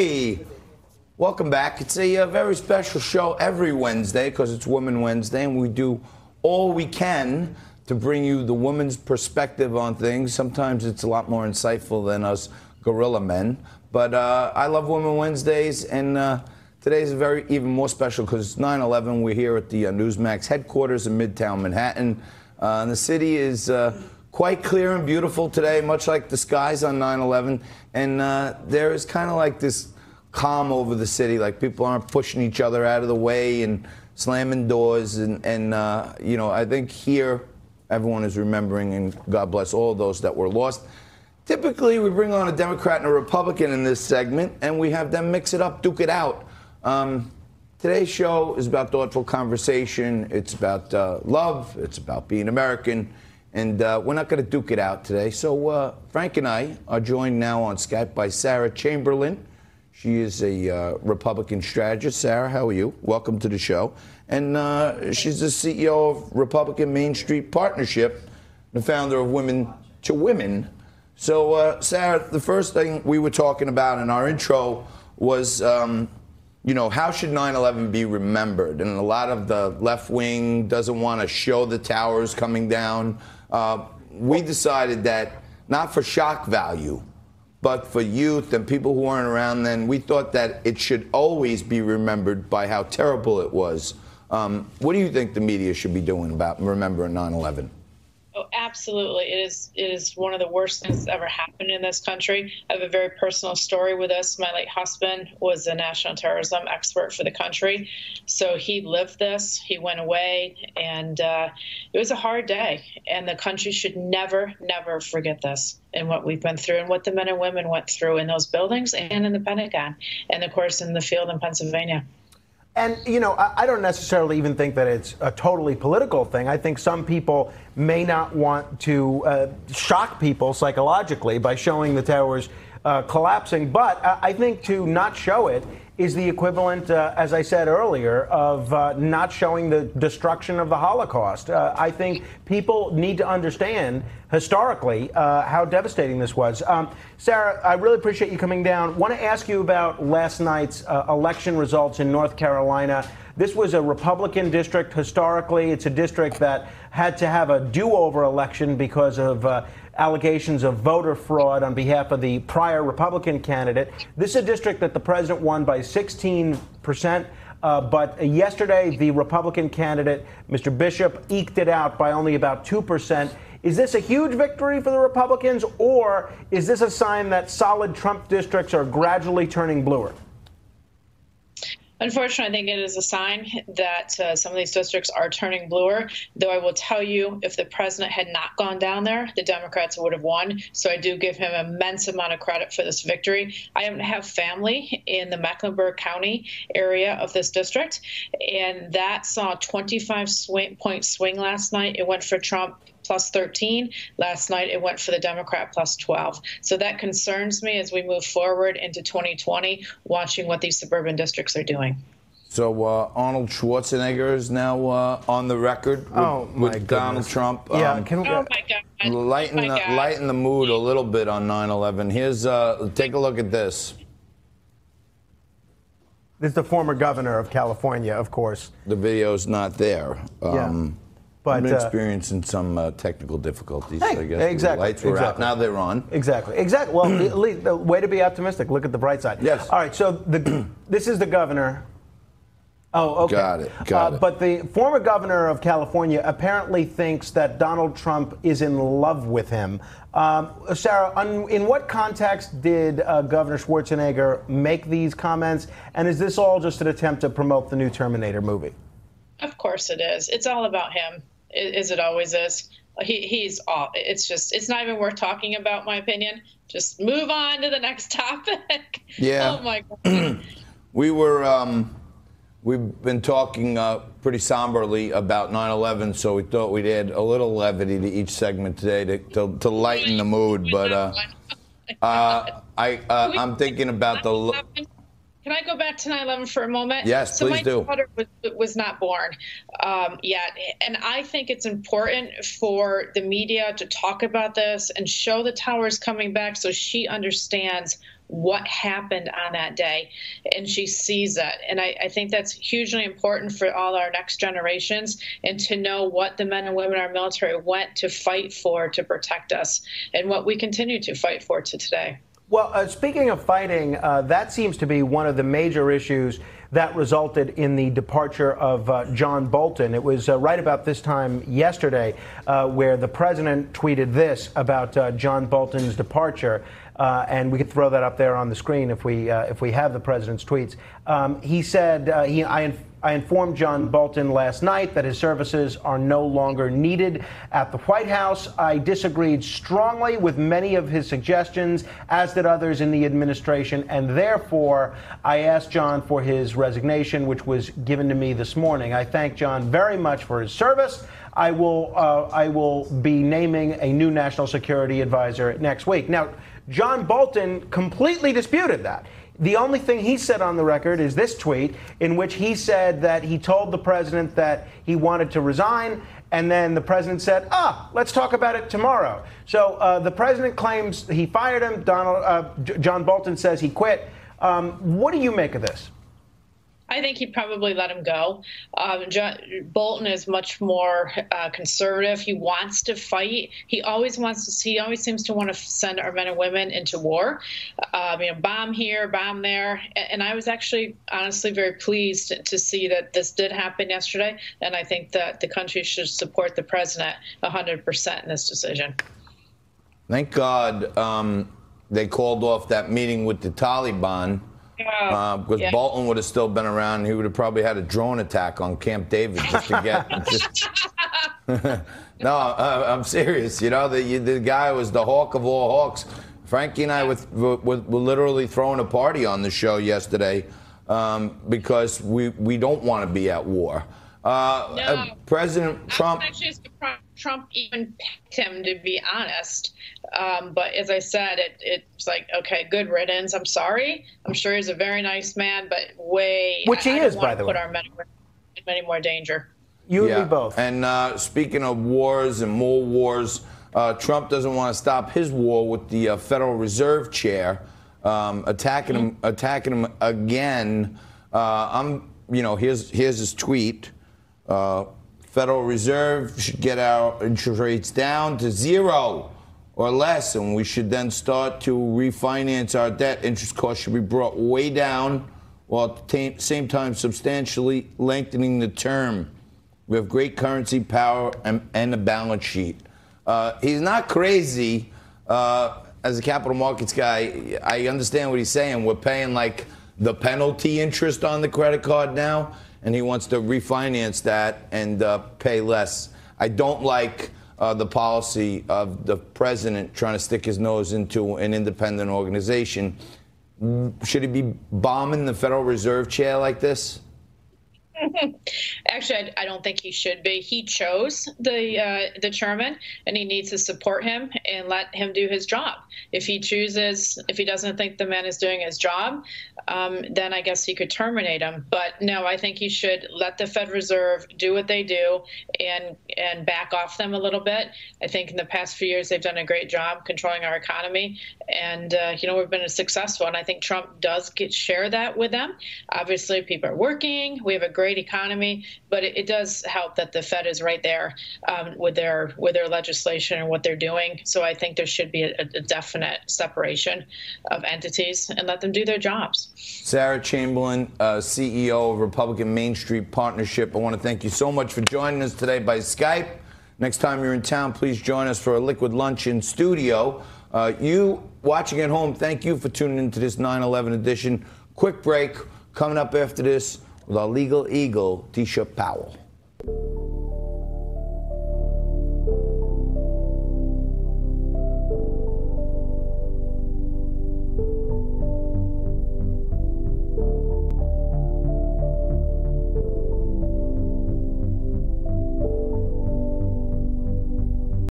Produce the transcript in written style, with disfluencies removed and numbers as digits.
Hey, welcome back. It's a very special show every Wednesday because it's Women Wednesday, and we do all we can to bring you the woman's perspective on things. Sometimes it's a lot more insightful than us gorilla men. But I love Women Wednesdays, and today's even more special because it's 9/11. We're here at the Newsmax headquarters in Midtown Manhattan. And the city is quite clear and beautiful today, much like the skies on 9/11. And there is kind of like this calm over the city, like people aren't pushing each other out of the way and slamming doors. And you know, I think here everyone is remembering, and God bless all those that were lost. Typically, we bring on a Democrat and a Republican in this segment, and we have them mix it up, duke it out. Today's show is about thoughtful conversation. It's about love. It's about being American. And we're not going to duke it out today. So Frank and I are joined now on Skype by Sarah Chamberlain. She is a Republican strategist. Sarah, how are you? Welcome to the show. And she's the CEO of Republican Main Street Partnership, the founder of Women to Women. So, Sarah, the first thing we were talking about in our intro was, you know, how should 9/11 be remembered? And a lot of the left wing doesn't want to show the towers coming down. We decided that not for shock value, but for youth and people who weren't around then, we thought that it should always be remembered by how terrible it was. What do you think the media should be doing about remembering 9/11? Oh, absolutely. It is one of the worst things that's ever happened in this country. I have a very personal story with this. My late husband was a national terrorism expert for the country. So he lived this. He went away, and it was a hard day. And the country should never, never forget this and what we've been through and what the men and women went through in those buildings and in the Pentagon and, of course, in the field in Pennsylvania. And, you know, I don't necessarily even think that it's a totally political thing. I think some people may not want to shock people psychologically by showing the towers collapsing. But I think to not show it is the equivalent, as I said earlier, of not showing the destruction of the Holocaust. I think people need to understand historically how devastating this was. Sarah, I really appreciate you coming down. Want to ask you about last night's election results in North Carolina. This was a Republican district historically. It's a district that had to have a do-over election because of allegations of voter fraud on behalf of the prior Republican candidate. This is a district that the president won by 16%. But yesterday, the Republican candidate, Mr. Bishop, eked it out by only about 2%. Is this a huge victory for the Republicans, or is this a sign that solid Trump districts are gradually turning bluer? Unfortunately, I think it is a sign that some of these districts are turning bluer, though I will tell you, if the president had not gone down there, the Democrats would have won. So I do give him an immense amount of credit for this victory. I have family in the Mecklenburg County area of this district, and that saw a 25-point swing last night. It went for Trump plus 13. Last night, it went for the Democrat plus 12. So that concerns me as we move forward into 2020, watching what these suburban districts are doing. So Arnold Schwarzenegger is now on the record with Donald Trump. Yeah, oh my God. Lighten the mood a little bit on 9/11. Here's take a look at this. This is the former governor of California, of course. The video's not there. But I've been experiencing some technical difficulties. Hey, I guess exactly. The lights were out. Now they're on. Exactly. Well, at least the way to be optimistic. Look at the bright side. Yes. All right. So this is the governor. Oh, okay. Got it. But the former governor of California apparently thinks that Donald Trump is in love with him. Sarah, in what context did Governor Schwarzenegger make these comments? And is this all just an attempt to promote the new Terminator movie? Of course it is. It's all about him, as it always is. He's all. It's not even worth talking about, my opinion. Just move on to the next topic. Yeah. Oh my God. We've been talking pretty somberly about 9/11, so we thought we'd add a little levity to each segment today to lighten the mood. But I'm thinking about Can I go back to 9/11 for a moment? Yes, so please do. My daughter was not born yet, and I think it's important for the media to talk about this and show the towers coming back so she understands what happened on that day and she sees it. And I think that's hugely important for all our next generations, and to know what the men and women in our military went to fight for to protect us and what we continue to fight for to today. Well, speaking of fighting, that seems to be one of the major issues that resulted in the departure of John Bolton. It was right about this time yesterday where the president tweeted this about John Bolton's departure. And we could throw that up there on the screen if we have the president's tweets. He said, I informed John Bolton last night that his services are no longer needed at the White House. I disagreed strongly with many of his suggestions, as did others in the administration, and therefore I asked John for his resignation, which was given to me this morning. I thank John very much for his service. I will be naming a new national security advisor next week. Now, John Bolton completely disputed that. The only thing he said on the record is this tweet, in which he said that he told the president that he wanted to resign, and then the president said, let's talk about it tomorrow. So the president claims he fired him. John Bolton says he quit. What do you make of this? I think he probably let him go. Bolton is much more conservative. He wants to fight. He always seems to want to send our men and women into war. Bomb here, bomb there. And I was actually, honestly, very pleased to see that this did happen yesterday. And I think that the country should support the president 100% in this decision. Thank God they called off that meeting with the Taliban. Because Bolton would have still been around. He would have probably had a drone attack on Camp David just to get. No, I'm serious. You know, the guy was the hawk of all hawks. Frankie and I were literally throwing a party on the show yesterday because we don't want to be at war. No. President Trump. Trump even picked him, to be honest. But as I said, it's like, okay, good riddance. I'm sorry. I'm sure he's a very nice man, but which he is, by the way. Put our men in any more danger. You and me both. And speaking of wars and more wars, Trump doesn't want to stop his war with the Federal Reserve chair, attacking him again. Here's his tweet. Federal Reserve should get our interest rates down to 0 or less, and we should then start to refinance our debt. Interest costs should be brought way down, while at the same time substantially lengthening the term. We have great currency power and a balance sheet. He's not crazy. As a capital markets guy, I understand what he's saying. We're paying like the penalty interest on the credit card now, and he wants to refinance that and pay less. I don't like the policy of the president trying to stick his nose into an independent organization. Should he be bombing the Federal Reserve chair like this? Actually, I don't think he should be. He chose the chairman, and he needs to support him and let him do his job. If he doesn't think the man is doing his job, then I guess he could terminate him. But no, I think he should let the Fed Reserve do what they do and back off them a little bit. I think in the past few years they've done a great job controlling our economy, and we've been successful. And I think Trump does share that with them. Obviously, people are working. We have a great economy, but it does help that the Fed is right there with their legislation and what they're doing. So I think there should be a definite separation of entities and let them do their jobs. Sarah Chamberlain, CEO of Republican Main Street Partnership, I want to thank you so much for joining us today by Skype. Next time you're in town, please join us for a liquid lunch in studio. You watching at home, thank you for tuning into this 9/11 edition. Quick break coming up after this with our legal eagle, Tisha Powell.